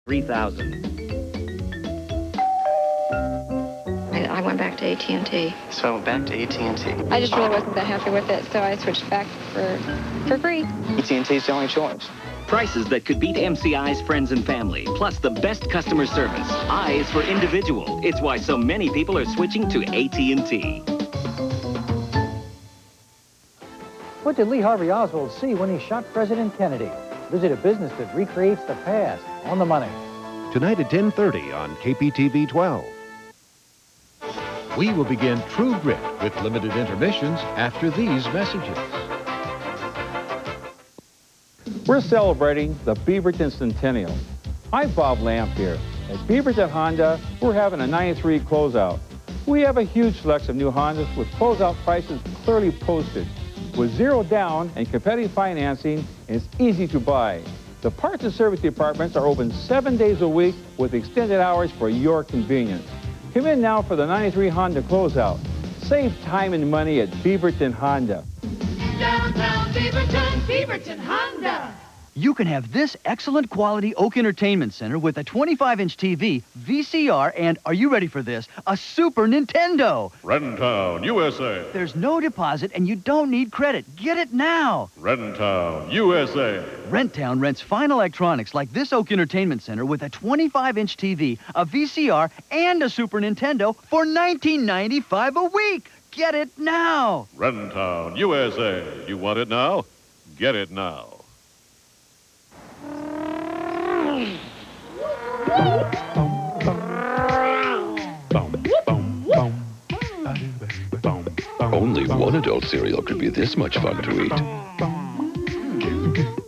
$3,000. I went back to AT&T. So back to AT&T. I just really wasn't that happy with it, so I switched back for free. AT&T's the only choice. Prices that could beat MCI's friends and family, plus the best customer service. I is for individual. It's why so many people are switching to AT&T. What did Lee Harvey Oswald see when he shot President Kennedy? Visit a business that recreates the past. On the Money. Tonight at 10:30 on KPTV 12. We will begin True Grit with limited intermissions after these messages. We're celebrating the Beaverton Centennial. I'm Bob Lamp here. At Beaverton Honda, we're having a 93 closeout. We have a huge selection of new Hondas with closeout prices clearly posted. With zero down and competitive financing, it's easy to buy. The parts and service departments are open 7 days a week with extended hours for your convenience. Come in now for the 93 Honda closeout. Save time and money at Beaverton Honda. Downtown Beaverton, Beaverton Honda. You can have this excellent quality Oak Entertainment Center with a 25-inch TV, VCR, and, are you ready for this, a Super Nintendo. Rentown USA. There's no deposit and you don't need credit. Get it now. Rentown USA. Rentown rents fine electronics like this Oak Entertainment Center with a 25-inch TV, a VCR, and a Super Nintendo for $19.95 a week. Get it now. Rentown USA. You want it now? Get it now. Only one adult cereal could be this much fun to eat.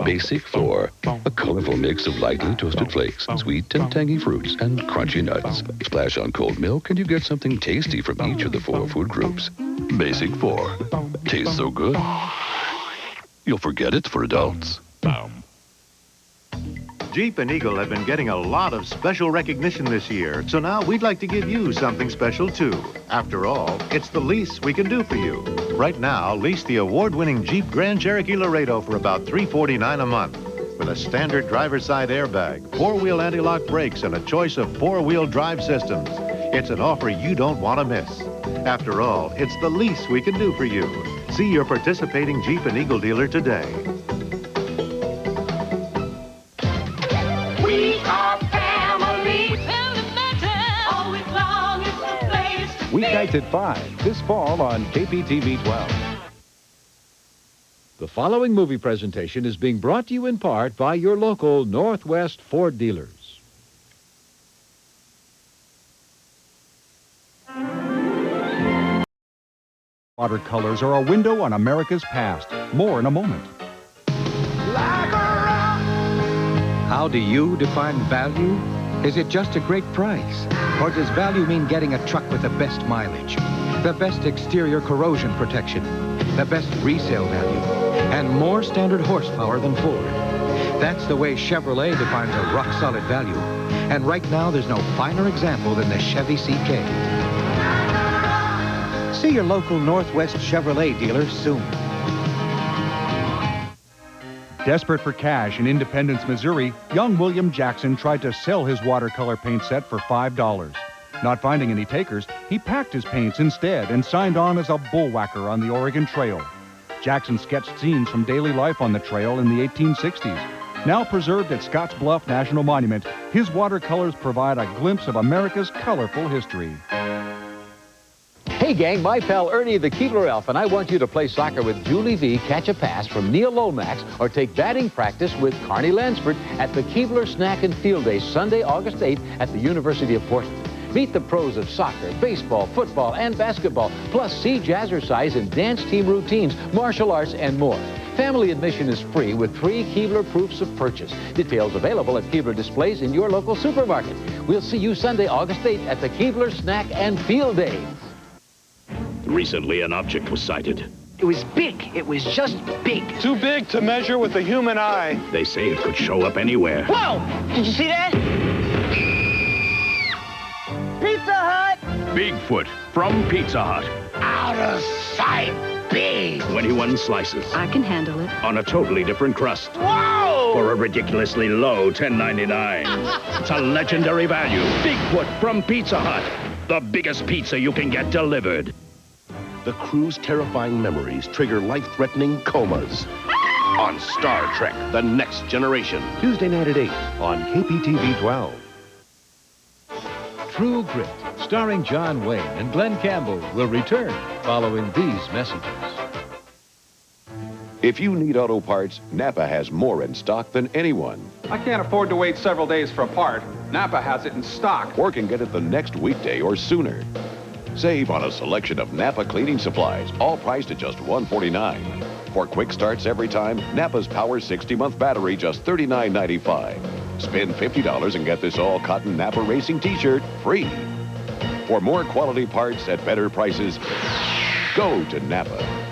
Basic 4, a colorful mix of lightly toasted flakes, sweet and tangy fruits, and crunchy nuts. Splash on cold milk and you get something tasty from each of the 4 food groups. Basic 4. Tastes so good, you'll forget it's for adults. Jeep and Eagle have been getting a lot of special recognition this year, so now we'd like to give you something special too. After all, it's the least we can do for you. Right now, lease the award-winning Jeep Grand Cherokee Laredo for about $349 a month. With a standard driver's side airbag, 4-wheel anti-lock brakes, and a choice of 4-wheel drive systems. It's an offer you don't want to miss. After all, it's the least we can do for you. See your participating Jeep and Eagle dealer today. Weeknights at 5 this fall on KPTV 12. The following movie presentation is being brought to you in part by your local Northwest Ford dealers. Watercolors are a window on America's past. More in a moment. How do you define value? Is it just a great price? Or does value mean getting a truck with the best mileage, the best exterior corrosion protection, the best resale value, and more standard horsepower than Ford? That's the way Chevrolet defines a rock-solid value. And right now, there's no finer example than the Chevy CK. See your local Northwest Chevrolet dealer soon. Desperate for cash in Independence, Missouri, young William Jackson tried to sell his watercolor paint set for $5. Not finding any takers, he packed his paints instead and signed on as a bullwhacker on the Oregon Trail. Jackson sketched scenes from daily life on the trail in the 1860s. Now preserved at Scotts Bluff National Monument, his watercolors provide a glimpse of America's colorful history. Hey gang, my pal Ernie the Keebler Elf, and I want you to play soccer with Julie V, catch a pass from Neil Lomax, or take batting practice with Carney Lansford at the Keebler Snack and Field Day, Sunday, August 8th at the University of Portland. Meet the pros of soccer, baseball, football, and basketball, plus see jazzercise and dance team routines, martial arts, and more. Family admission is free with 3 Keebler proofs of purchase. Details available at Keebler displays in your local supermarket. We'll see you Sunday, August 8th at the Keebler Snack and Field Day. Recently, an object was sighted. It was big. It was just big. Too big to measure with the human eye. They say it could show up anywhere. Whoa! Did you see that? Pizza Hut! Bigfoot from Pizza Hut. Out of sight, big. 21 slices. I can handle it. On a totally different crust. Whoa! for a ridiculously low $10.99. It's a legendary value. Bigfoot from Pizza Hut. The biggest pizza you can get delivered. The crew's terrifying memories trigger life-threatening comas. On Star Trek, The Next Generation. Tuesday night at 8 on KPTV 12. True Grit, starring John Wayne and Glenn Campbell, will return following these messages. If you need auto parts, NAPA has more in stock than anyone. I can't afford to wait several days for a part. NAPA has it in stock. Or can get it the next weekday or sooner. Save on a selection of NAPA cleaning supplies, all priced at just $149. For quick starts every time, NAPA's Power 60-month battery, just $39.95. Spend $50 and get this all-cotton NAPA racing t-shirt free. For more quality parts at better prices, go to NAPA.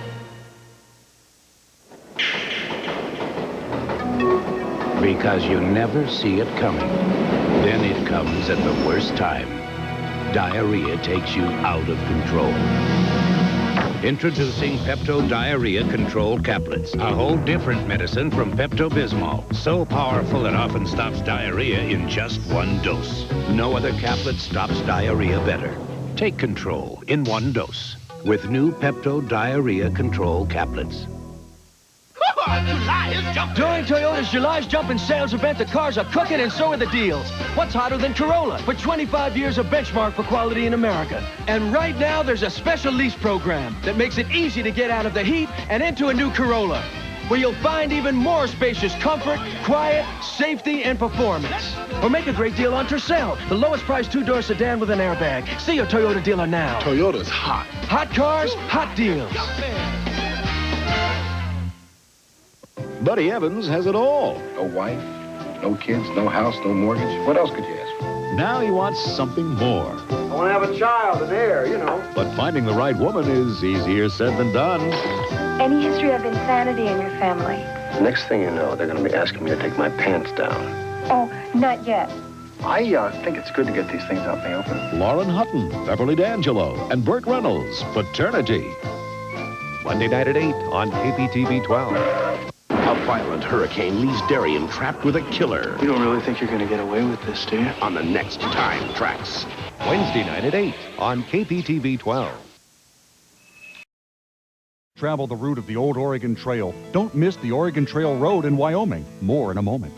Because you never see it coming. Then it comes at the worst time. Diarrhea takes you out of control. Introducing Pepto-Diarrhea Control Caplets, a whole different medicine from Pepto-Bismol. So powerful it often stops diarrhea in just one dose. No other caplet stops diarrhea better. Take control in one dose with new Pepto-Diarrhea Control Caplets. July is jumping. During Toyota's July's Jumpin' sales event, the cars are cooking and so are the deals. What's hotter than Corolla? For 25 years, a benchmark for quality in America. And right now, there's a special lease program that makes it easy to get out of the heat and into a new Corolla, where you'll find even more spacious comfort, quiet, safety, and performance. Or make a great deal on Tercel, the lowest priced two-door sedan with an airbag. See your Toyota dealer now. Toyota's hot. Hot cars, hot deals. Buddy Evans has it all. No wife, no kids, no house, no mortgage. What else could you ask for? Now he wants something more. I want to have a child, an heir, you know. But finding the right woman is easier said than done. Any history of insanity in your family? Next thing you know, they're going to be asking me to take my pants down. Oh, not yet. I think it's good to get these things out in the open. Lauren Hutton, Beverly D'Angelo, and Burt Reynolds, Paternity. Monday night at 8 on KPTV 12. A violent hurricane leaves Darien trapped with a killer. You don't really think you're going to get away with this, do you? On the next Time Trax. Wednesday night at 8 on KPTV 12. Travel the route of the Old Oregon Trail. Don't miss the Oregon Trail Road in Wyoming. More in a moment.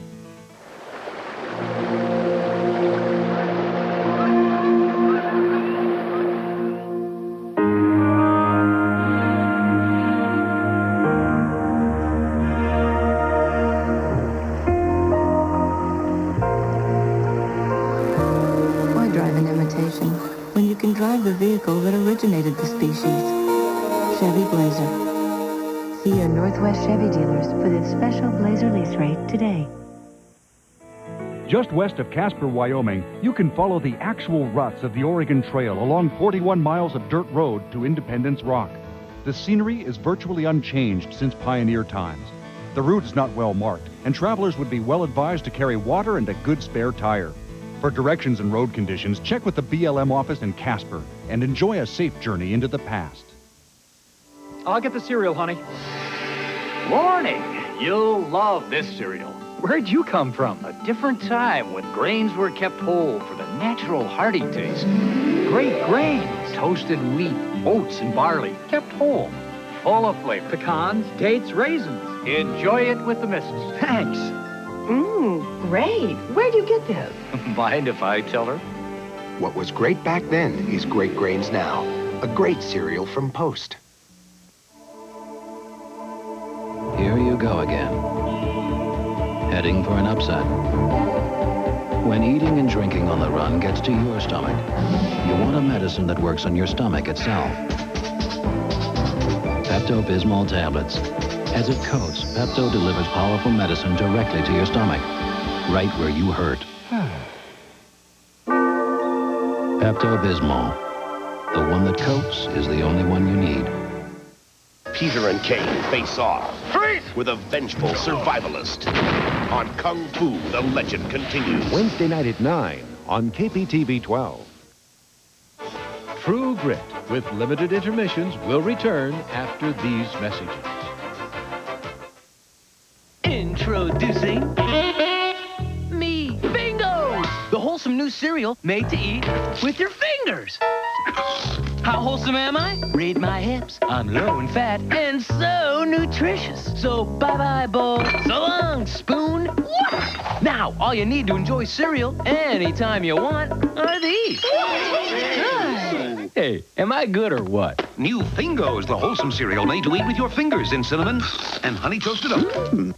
When you can drive the vehicle that originated the species. Chevy Blazer. See your Northwest Chevy dealers for this special Blazer lease rate today. Just west of Casper, Wyoming, you can follow the actual ruts of the Oregon Trail along 41 miles of dirt road to Independence Rock. The scenery is virtually unchanged since pioneer times. The route is not well marked, and travelers would be well advised to carry water and a good spare tire. For directions and road conditions, check with the BLM office in Casper and enjoy a safe journey into the past. I'll get the cereal, honey. Morning. You'll love this cereal. Where'd you come from? A different time when grains were kept whole for the natural hearty taste. Great grains, toasted wheat, oats, and barley, kept whole, full of flavor. Pecans, dates, raisins. Enjoy it with the missus. Thanks. Great. Where'd you get this? Mind if I tell her? What was great back then is great grains now. A great cereal from Post. Here you go again. Heading for an upset. When eating and drinking on the run gets to your stomach, you want a medicine that works on your stomach itself. Pepto-Bismol tablets. As it coats, Pepto delivers powerful medicine directly to your stomach, right where you hurt. Pepto-Bismol. The one that coats is the only one you need. Peter and Kane face off with a vengeful survivalist. On Kung Fu, the legend continues. Wednesday night at 9 on KPTV 12. True Grit, with limited intermissions, will return after these messages. Introducing wholesome new cereal made to eat with your fingers. How wholesome am I? Read my hips. I'm low in fat and so nutritious. So bye-bye, bowl. So long, spoon. Now, all you need to enjoy cereal anytime you want are these. Hey, am I good or what? New Fingos, the wholesome cereal made to eat with your fingers in cinnamon and honey toasted up.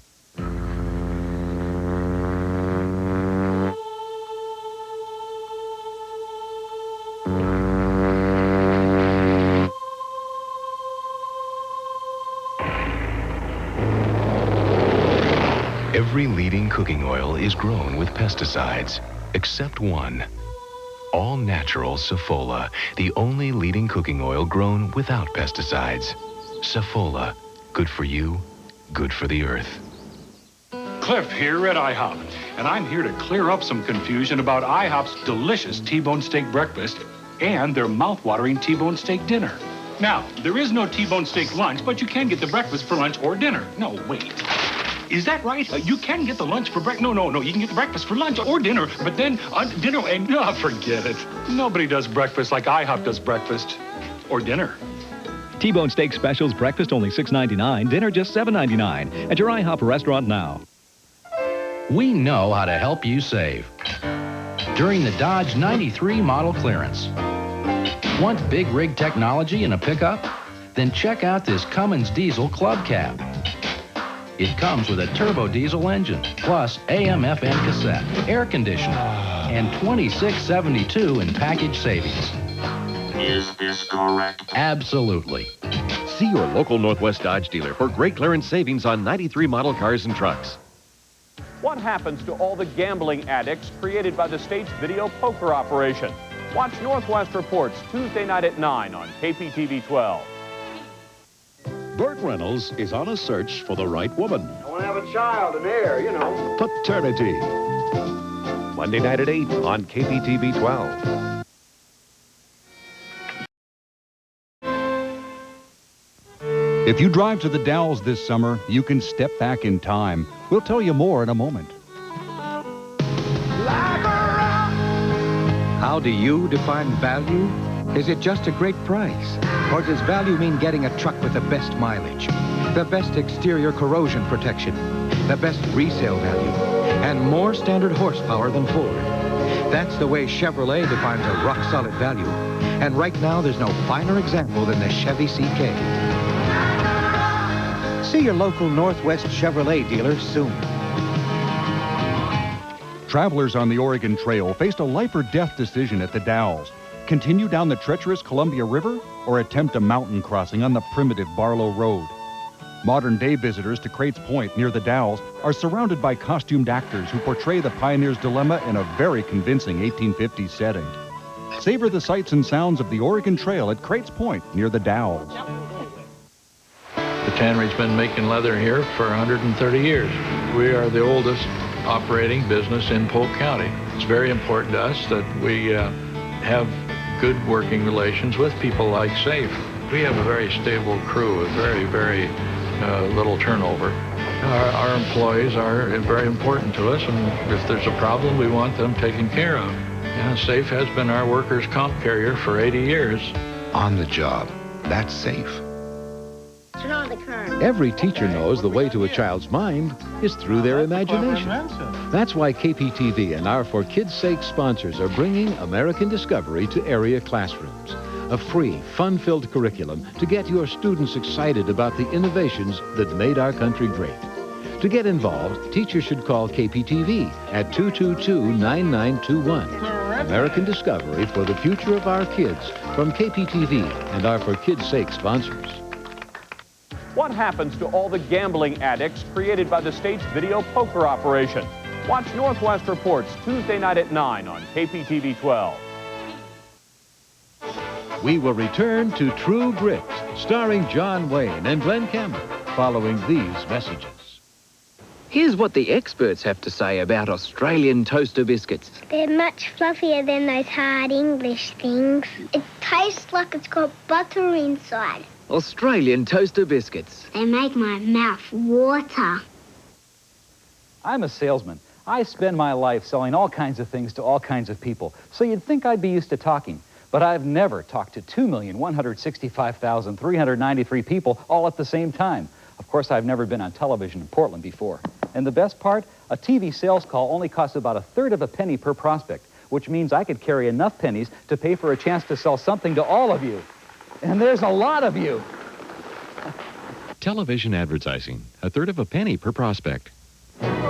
Every leading cooking oil is grown with pesticides, except one. All-natural Saffola, the only leading cooking oil grown without pesticides. Saffola, good for you, good for the earth. Cliff here at IHOP, and I'm here to clear up some confusion about IHOP's delicious T-bone steak breakfast and their mouth-watering T-bone steak dinner. Now, there is no T-bone steak lunch, but you can get the breakfast for lunch or dinner. No, wait. Is that right? You can get the lunch for breakfast. No. You can get the breakfast for lunch or dinner, but then dinner and forget it. Nobody does breakfast like IHOP does breakfast or dinner. T-bone steak specials, breakfast only $6.99, dinner just $7.99 at your IHOP restaurant now. We know how to help you save during the Dodge 93 model clearance. Want big rig technology in a pickup? Then check out this Cummins diesel club cab. It comes with a turbo diesel engine, plus AM/FM cassette, air conditioning, and $26.72 in package savings. Is this correct? Absolutely. See your local Northwest Dodge dealer for great clearance savings on 93 model cars and trucks. What happens to all the gambling addicts created by the state's video poker operation? Watch Northwest Reports Tuesday night at 9 on KPTV 12. Burt Reynolds is on a search for the right woman. I want to have a child, an heir, you know. Paternity. Monday night at 8 on KPTV 12. If you drive to the Dalles this summer, you can step back in time. We'll tell you more in a moment. How do you define value? Is it just a great price? Or does value mean getting a truck with the best mileage, the best exterior corrosion protection, the best resale value, and more standard horsepower than Ford? That's the way Chevrolet defines a rock-solid value. And right now, there's no finer example than the Chevy CK. See your local Northwest Chevrolet dealer soon. Travelers on the Oregon Trail faced a life-or-death decision at the Dalles. Continue down the treacherous Columbia River or attempt a mountain crossing on the primitive Barlow Road. Modern-day visitors to Crates Point near the Dalles are surrounded by costumed actors who portray the pioneer's dilemma in a very convincing 1850s setting. Savor the sights and sounds of the Oregon Trail at Crates Point near the Dalles. The tannery's been making leather here for 130 years. We are the oldest operating business in Polk County. It's very important to us that we have good working relations with people like SAFE. We have a very stable crew, a very little turnover. Our employees are very important to us, and if there's a problem, we want them taken care of. Yeah, SAFE has been our workers' comp carrier for 80 years. On the job. That's safe. Turn on the current. Every teacher knows the way to a child's mind is through their imagination. That's why KPTV and our For Kids' Sake sponsors are bringing American Discovery to area classrooms. A free, fun-filled curriculum to get your students excited about the innovations that made our country great. To get involved, teachers should call KPTV at 222-9921. American Discovery for the future of our kids from KPTV and our For Kids' Sake sponsors. What happens to all the gambling addicts created by the state's video poker operation? Watch Northwest Reports Tuesday night at 9 on KPTV 12. We will return to True Grit, starring John Wayne and Glenn Campbell, following these messages. Here's what the experts have to say about Australian toaster biscuits. They're much fluffier than those hard English things. It tastes like it's got butter inside. Australian toaster biscuits. They make my mouth water. I'm a salesman. I spend my life selling all kinds of things to all kinds of people, so you'd think I'd be used to talking. But I've never talked to 2,165,393 people all at the same time. Of course, I've never been on television in Portland before. And the best part, a TV sales call only costs about 1/3 of a penny per prospect, which means I could carry enough pennies to pay for a chance to sell something to all of you. And there's a lot of you. Television advertising, 1/3 of a penny per prospect.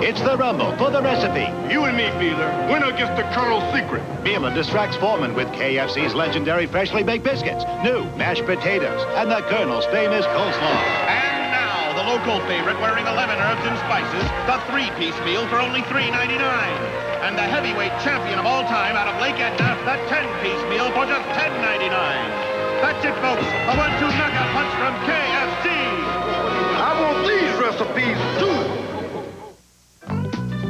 It's the Rumble for the recipe. You and me, Beeler. Winner gets the Colonel's secret. Beeler distracts Foreman with KFC's legendary freshly baked biscuits, new mashed potatoes, and the Colonel's famous coleslaw. And now, the local favorite wearing 11 herbs and spices, the 3-piece meal for only $3.99. And the heavyweight champion of all time out of Lake Edna, the 10-piece meal for just $10.99. That's it, folks. A 1-2 knockout punch from KFC. I want these recipes, too.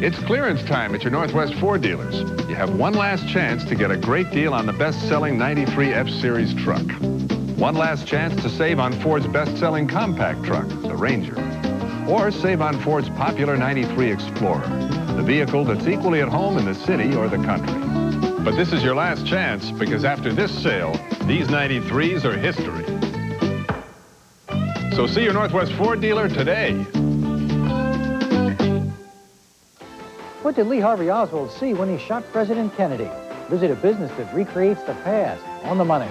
It's clearance time at your Northwest Ford dealers. You have one last chance to get a great deal on the best-selling 93 F-Series truck. One last chance to save on Ford's best-selling compact truck, the Ranger. Or save on Ford's popular 93 Explorer, the vehicle that's equally at home in the city or the country. But this is your last chance, because after this sale, these 93s are history. So see your Northwest Ford dealer today. What did Lee Harvey Oswald see when he shot President Kennedy? Visit a business that recreates the past. On the Money.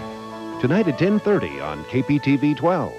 Tonight at 10:30 on KPTV 12.